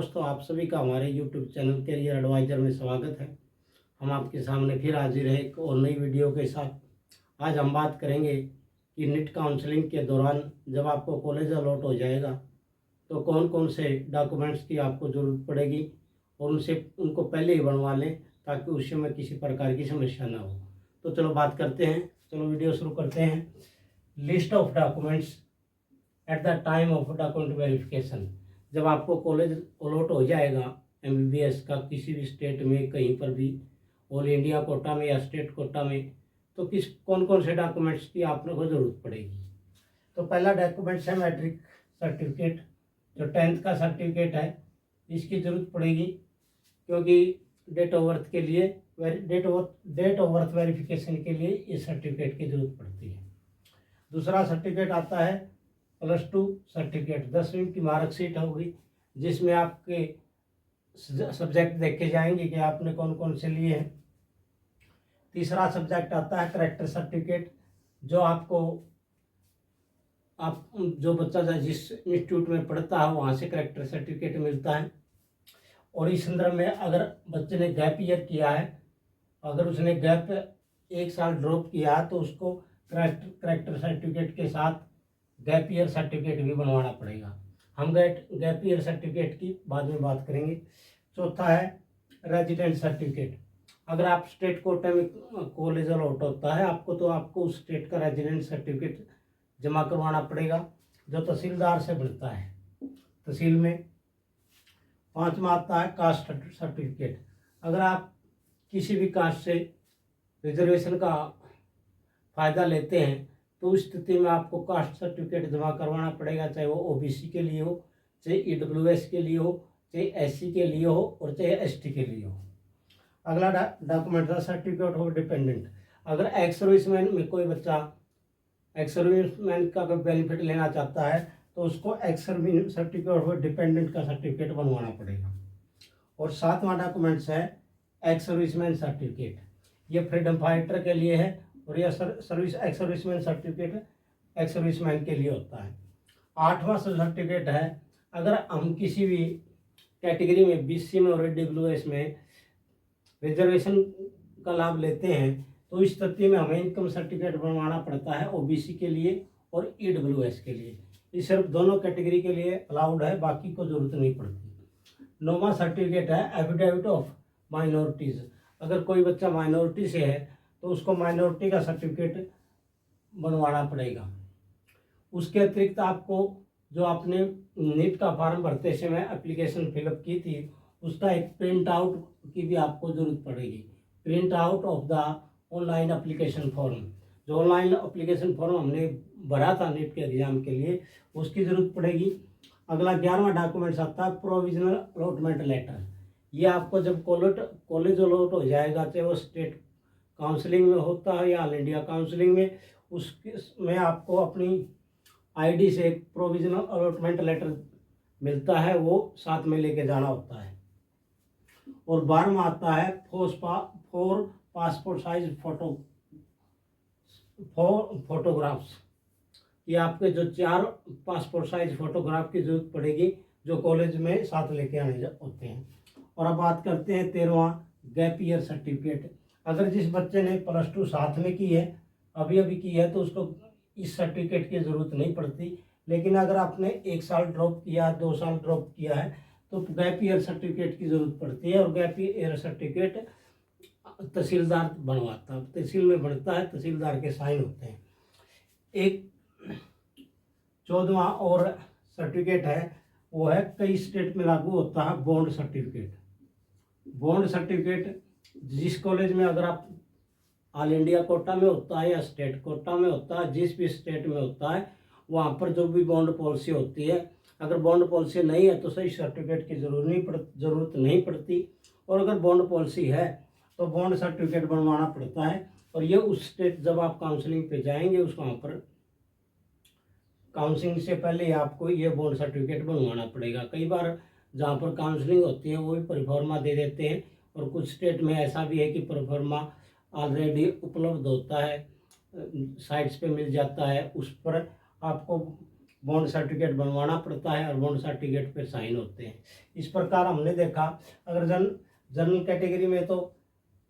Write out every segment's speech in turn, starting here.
दोस्तों, आप सभी का हमारे यूट्यूब चैनल कैरियर एडवाइज़र में स्वागत है। हम आपके सामने फिर हाजिर है एक और नई वीडियो के साथ। आज हम बात करेंगे कि नीट काउंसलिंग के दौरान जब आपको कॉलेज अलॉट हो जाएगा तो कौन कौन से डॉक्यूमेंट्स की आपको ज़रूरत पड़ेगी और उनको पहले ही बनवा लें ताकि उस समय किसी प्रकार की समस्या ना हो। तो चलो बात करते हैं, चलो वीडियो शुरू करते हैं। List of documents at the time of document verification. जब आपको कॉलेज अलॉट हो जाएगा एमबीबीएस का किसी भी स्टेट में, कहीं पर भी, ऑल इंडिया कोटा में या स्टेट कोटा में, तो कौन कौन से डॉक्यूमेंट्स की आपको ज़रूरत पड़ेगी। तो पहला डॉक्यूमेंट्स है मैट्रिक सर्टिफिकेट, जो 10th का सर्टिफिकेट है, इसकी ज़रूरत पड़ेगी क्योंकि डेट ऑफ बर्थ के लिए डेट ऑफ बर्थ वेरिफिकेशन के लिए इस सर्टिफिकेट की ज़रूरत पड़ती है। दूसरा सर्टिफिकेट आता है +2 सर्टिफिकेट, 10वीं की मार्कशीट होगी जिसमें आपके सब्जेक्ट देखे जाएंगे कि आपने कौन कौन से लिए हैं। तीसरा सब्जेक्ट आता है करैक्टर सर्टिफिकेट, जो जो बच्चा जिस इंस्टीट्यूट में पढ़ता है वहाँ से करैक्टर सर्टिफिकेट मिलता है। और इस संदर्भ में अगर बच्चे ने गैप ईयर किया है, अगर उसने गैप 1 साल ड्रॉप किया है, तो उसको करैक्टर सर्टिफिकेट के साथ गैप ईयर सर्टिफिकेट भी बनवाना पड़ेगा। हम गैप ईयर सर्टिफिकेट की बाद में बात करेंगे। चौथा है रेजिडेंट सर्टिफिकेट। अगर आप स्टेट कोटे में कॉलेज अलॉट होता है आपको, तो आपको उस स्टेट का रेजिडेंट सर्टिफिकेट जमा करवाना पड़ेगा, जो तहसीलदार से बनता है तहसील में। पांचवा आता है कास्ट सर्टिफिकेट। अगर आप किसी भी कास्ट से रिजर्वेशन का फ़ायदा लेते हैं तो उस स्थिति में आपको कास्ट सर्टिफिकेट जमा करवाना पड़ेगा, चाहे वो ओबीसी के लिए हो, चाहे ईडब्ल्यूएस के लिए हो, चाहे एससी के लिए हो और चाहे एसटी के लिए हो। अगला डॉक्यूमेंट है सर्टिफिकेट ऑफ डिपेंडेंट। अगर एक्स सर्विसमैन में कोई बच्चा एक्स सर्विसमैन का कोई बेनिफिट लेना चाहता है तो उसको एक्स सर्टिफिकेट ऑफ डिपेंडेंट का सर्टिफिकेट बनवाना पड़ेगा। और सातवां डॉक्यूमेंट्स है एक्स सर्विसमैन सर्टिफिकेट। ये फ्रीडम फाइटर के लिए है और यह ex serviceman certificate ex serviceman के लिए होता है। आठवां सर्टिफिकेट है अगर हम किसी भी कैटेगरी में बीसी में और ईडब्ल्यूएस में रिजर्वेशन का लाभ लेते हैं तो इस स्थिति में हमें इनकम सर्टिफिकेट बनवाना पड़ता है ओबीसी के लिए और ईडब्ल्यूएस के लिए। ये सिर्फ दोनों कैटेगरी के लिए अलाउड है, बाकी को जरूरत नहीं पड़ती। 9वां सर्टिफिकेट है एफिडेविट ऑफ माइनॉरिटीज़। अगर कोई बच्चा माइनॉरिटी से है तो उसको माइनॉरिटी का सर्टिफिकेट बनवाना पड़ेगा। उसके अतिरिक्त आपको जो आपने नीट का फॉर्म भरते समय एप्लीकेशन फिलअप की थी उसका एक प्रिंट आउट की भी आपको ज़रूरत पड़ेगी। Print out of the online application form, जो ऑनलाइन एप्लीकेशन फॉर्म हमने भरा था नीट के एग्ज़ाम के लिए, उसकी ज़रूरत पड़ेगी। अगला 11वां डॉक्यूमेंट्स आता है प्रोविजनल अलॉटमेंट लेटर। ये आपको जब कॉलेज अलॉट हो जाएगा, चाहे वो स्टेट काउंसलिंग में होता है या ऑल इंडिया काउंसलिंग में, उसमें आपको अपनी आईडी से एक प्रोविजनल अलॉटमेंट लेटर मिलता है, वो साथ में लेके जाना होता है। और 12वां आता है फोर पासपोर्ट साइज फोटोग्राफ्स। ये आपके जो 4 पासपोर्ट साइज फोटोग्राफ की जरूरत पड़ेगी जो कॉलेज में साथ लेके आने होते हैं। और अब बात करते हैं 13वां गैप ईयर सर्टिफिकेट। अगर जिस बच्चे ने +2 साथ में की है, अभी की है, तो उसको इस सर्टिफिकेट की ज़रूरत नहीं पड़ती। लेकिन अगर आपने 1 साल ड्रॉप किया, 2 साल ड्रॉप किया है, तो गैप ईयर सर्टिफिकेट की ज़रूरत पड़ती है। और गैप ईयर सर्टिफिकेट तहसीलदार बनवाता है, तहसील में बनता है, तहसीलदार के साइन होते हैं। एक 14वां और सर्टिफिकेट है, वो है कई स्टेट में लागू होता है बॉन्ड सर्टिफिकेट। बॉन्ड सर्टिफिकेट जिस कॉलेज में, अगर आप ऑल इंडिया कोटा में होता है या स्टेट कोटा में होता है, जिस भी स्टेट में होता है, वहाँ पर जो भी बॉन्ड पॉलिसी होती है, अगर बॉन्ड पॉलिसी नहीं है तो सही सर्टिफिकेट की ज़रूरत नहीं पड़ती। और अगर बॉन्ड पॉलिसी है तो बॉन्ड सर्टिफिकेट बनवाना पड़ता है। और ये उस स्टेट जब आप काउंसलिंग पे जाएंगे उस वहाँ पर काउंसलिंग से पहले ही आपको ये बॉन्ड सर्टिफिकेट बनवाना पड़ेगा। कई बार जहाँ पर काउंसलिंग होती है वो भी प्रोफार्मा दे देते हैं, और कुछ स्टेट में ऐसा भी है कि प्रोफार्मा ऑलरेडी उपलब्ध होता है, साइट्स पे मिल जाता है, उस पर आपको बॉन्ड सर्टिफिकेट बनवाना पड़ता है और बॉन्ड सर्टिफिकेट पे साइन होते हैं। इस प्रकार हमने देखा, अगर जनरल कैटेगरी में तो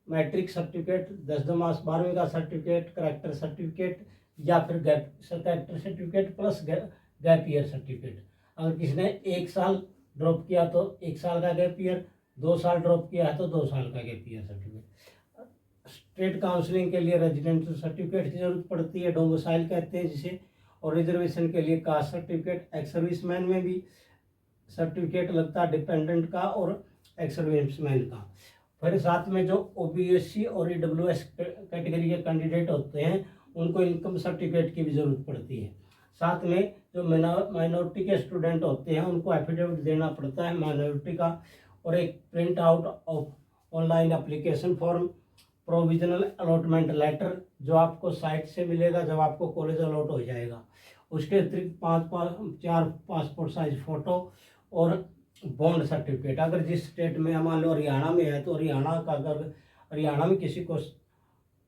मैट्रिक सर्टिफिकेट, 10वीं 12वीं का सर्टिफिकेट, करेक्टर सर्टिफिकेट या फिर character certificate plus gap year certificate. अगर किसी ने 1 साल ड्रॉप किया तो 1 साल का गैप ईयर, 2 साल ड्रॉप किया है तो 2 साल का gap year certificate. State counselling के लिए रेजिडेंशियल सर्टिफिकेट की जरूरत पड़ती है, डोमिसाइल कहते हैं जिसे, और रिजर्वेशन के लिए कास्ट सर्टिफिकेट। एक्स सर्विसमैन में भी सर्टिफिकेट लगता है, डिपेंडेंट का और एक्स सर्विसमैन का। फिर साथ में जो ओबीसी और ईडब्ल्यूएस कैटेगरी के कैंडिडेट होते हैं उनको इनकम सर्टिफिकेट की भी ज़रूरत पड़ती है। साथ में जो माइनॉरिटी के स्टूडेंट होते हैं उनको एफिडेविट देना पड़ता है माइनॉरिटी का, और एक print out of online application form, provisional allotment letter जो आपको साइट से मिलेगा जब आपको कॉलेज अलॉट हो जाएगा। उसके अतिरिक्त 4 पासपोर्ट साइज फ़ोटो और बॉन्ड सर्टिफिकेट। अगर जिस स्टेट में, मान लो हरियाणा में है तो हरियाणा का, अगर हरियाणा में किसी को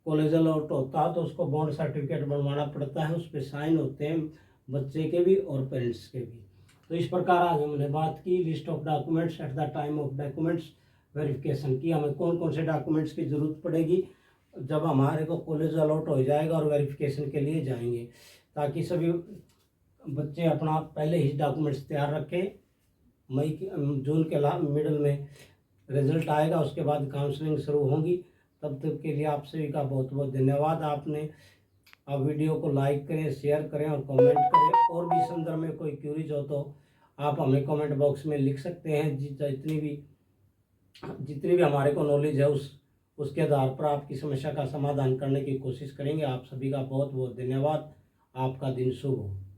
कॉलेज अलॉट होता है तो उसको बॉन्ड सर्टिफिकेट बनवाना पड़ता है, उस पर साइन होते हैं बच्चे के भी और पेरेंट्स के भी। तो इस प्रकार आज हमने बात की list of documents at the time of documents verification की। हमें कौन कौन से डॉक्यूमेंट्स की ज़रूरत पड़ेगी जब हमारे को कॉलेज अलॉट हो जाएगा और वेरिफिकेशन के लिए जाएंगे, ताकि सभी बच्चे अपना पहले ही डॉक्यूमेंट्स तैयार रखें। जून के मिडल में रिजल्ट आएगा, उसके बाद काउंसलिंग शुरू होगी। तब तक के लिए आप सभी का बहुत बहुत धन्यवाद। आप वीडियो को लाइक करें, शेयर करें और कमेंट करें। और भी संदर्भ में कोई क्यूरीज हो तो आप हमें कमेंट बॉक्स में लिख सकते हैं। जितनी भी हमारे को नॉलेज है उसके आधार पर आपकी समस्या का समाधान करने की कोशिश करेंगे। आप सभी का बहुत बहुत धन्यवाद। आपका दिन शुभ हो।